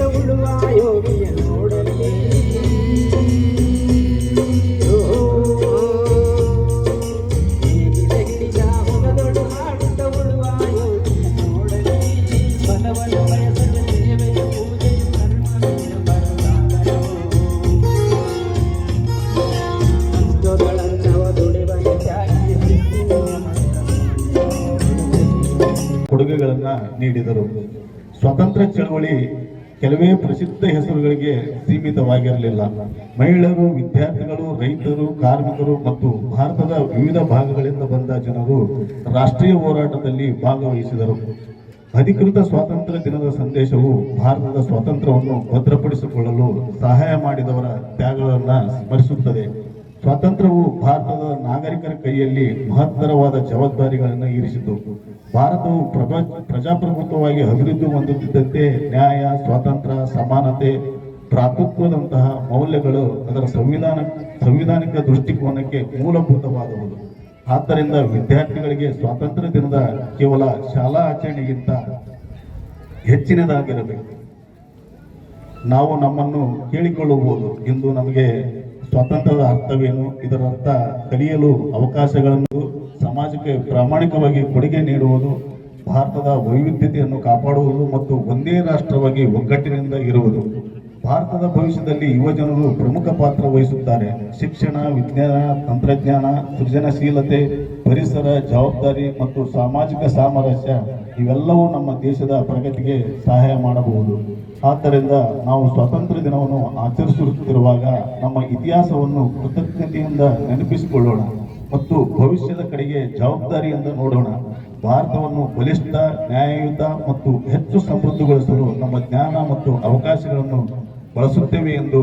ಉಳುವ ಯೋಗಿಯ ನೋಡಲಿ ಹಿಡಿದ ಹೊಲದೊಳು ಹಾಡುತ್ತ ಉಳುವ ಯೋಗಿಯ ನೋಡಲಿ ಬಲವನ್ನು ಬಯಸದ ಸೇವೆಯ ಪೂಜೆಯು ಕರ್ಮವೆಂದು ಬರಲಾಗದು ಅಷ್ಟೊಗಳನ್ನವ ದುಡಿವನ ತ್ಯಾಗಿ ಕೊಡುಗೆಗಳನ್ನ ನೀಡಿದರು. ಸ್ವಾತಂತ್ರ್ಯ ಚಳವಳಿ ಕೆಲವೇ ಪ್ರಸಿದ್ಧ ಹೆಸರುಗಳಿಗೆ ಸೀಮಿತವಾಗಿರಲಿಲ್ಲ. ಮಹಿಳೆಯರು, ವಿದ್ಯಾರ್ಥಿಗಳು, ರೈತರು, ಕಾರ್ಮಿಕರು ಮತ್ತು ಭಾರತದ ವಿವಿಧ ಭಾಗಗಳಿಂದ ಬಂದ ಜನರು ರಾಷ್ಟ್ರೀಯ ಹೋರಾಟದಲ್ಲಿ ಭಾಗವಹಿಸಿದರು. ಅಧಿಕೃತ ಸ್ವಾತಂತ್ರ್ಯ ದಿನದ ಸಂದೇಶವು ಭಾರತದ ಸ್ವಾತಂತ್ರ್ಯವನ್ನು ಭದ್ರಪಡಿಸಿಕೊಳ್ಳಲು ಸಹಾಯ ಮಾಡಿದವರ ತ್ಯಾಗಗಳನ್ನು ಸ್ಮರಿಸುತ್ತದೆ. ಸ್ವಾತಂತ್ರ್ಯವು ಭಾರತದ ನಾಗರಿಕರ ಕೈಯಲ್ಲಿ ಮಹತ್ತರವಾದ ಜವಾಬ್ದಾರಿಗಳನ್ನು ಇರಿಸಿತು. ಭಾರತವು ಪ್ರಜಾಪ್ರಭುತ್ವವಾಗಿ ಅಭಿವೃದ್ಧಿ ಹೊಂದುತ್ತಿದ್ದಂತೆ ನ್ಯಾಯ, ಸ್ವಾತಂತ್ರ್ಯ, ಸಮಾನತೆ, ಭ್ರಾತೃತ್ವದಂತಹ ಮೌಲ್ಯಗಳು ಅದರ ಸಂವಿಧಾನಿಕ ದೃಷ್ಟಿಕೋನಕ್ಕೆ ಮೂಲಭೂತವಾದವು. ಆದ್ದರಿಂದ ವಿದ್ಯಾರ್ಥಿಗಳಿಗೆ ಸ್ವಾತಂತ್ರ್ಯ ದಿನದ ಕೇವಲ ಶಾಲಾ ಆಚರಣೆಗಿಂತ ಹೆಚ್ಚಿನದಾಗಿರಬೇಕು. ನಾವು ನಮ್ಮನ್ನು ಕೇಳಿಕೊಳ್ಳಬಹುದು, ಇಂದು ನಮಗೆ ಸ್ವಾತಂತ್ರ್ಯದ ಅರ್ಥವೇನು, ಇದರ ಅರ್ಥ ಕಲಿಯಲು ಅವಕಾಶಗಳನ್ನು, ಸಮಾಜಕ್ಕೆ ಪ್ರಾಮಾಣಿಕವಾಗಿ ಕೊಡುಗೆ ನೀಡುವುದು, ಭಾರತದ ವೈವಿಧ್ಯತೆಯನ್ನು ಕಾಪಾಡುವುದು ಮತ್ತು ಒಂದೇ ರಾಷ್ಟ್ರವಾಗಿ ಒಗ್ಗಟ್ಟಿನಿಂದ ಇರುವುದು. ಭಾರತದ ಭವಿಷ್ಯದಲ್ಲಿ ಯುವಜನರು ಪ್ರಮುಖ ಪಾತ್ರ ವಹಿಸುತ್ತಾರೆ. ಶಿಕ್ಷಣ, ವಿಜ್ಞಾನ, ತಂತ್ರಜ್ಞಾನ, ಸೃಜನಶೀಲತೆ, ಪರಿಸರ, ಜವಾಬ್ದಾರಿ ಮತ್ತು ಸಾಮಾಜಿಕ ಸಾಮರಸ್ಯ ಇವೆಲ್ಲವೂ ನಮ್ಮ ದೇಶದ ಪ್ರಗತಿಗೆ ಸಹಾಯ ಮಾಡಬಹುದು. ಆದ್ದರಿಂದ ನಾವು ಸ್ವಾತಂತ್ರ್ಯ ದಿನವನ್ನು ಆಚರಿಸುತ್ತಿರುವಾಗ ನಮ್ಮ ಇತಿಹಾಸವನ್ನು ಕೃತಜ್ಞತೆಯಿಂದ ನೆನಪಿಸಿಕೊಳ್ಳೋಣ ಮತ್ತು ಭವಿಷ್ಯದ ಕಡೆಗೆ ಜವಾಬ್ದಾರಿಯಿಂದ ನೋಡೋಣ. ಭಾರತವನ್ನು ಬಲಿಷ್ಠ, ನ್ಯಾಯಯುತ ಮತ್ತು ಹೆಚ್ಚು ಸಮೃದ್ಧಗೊಳಿಸಲು ನಮ್ಮ ಜ್ಞಾನ ಮತ್ತು ಅವಕಾಶಗಳನ್ನು ಬಳಸುತ್ತೇವೆ ಎಂದು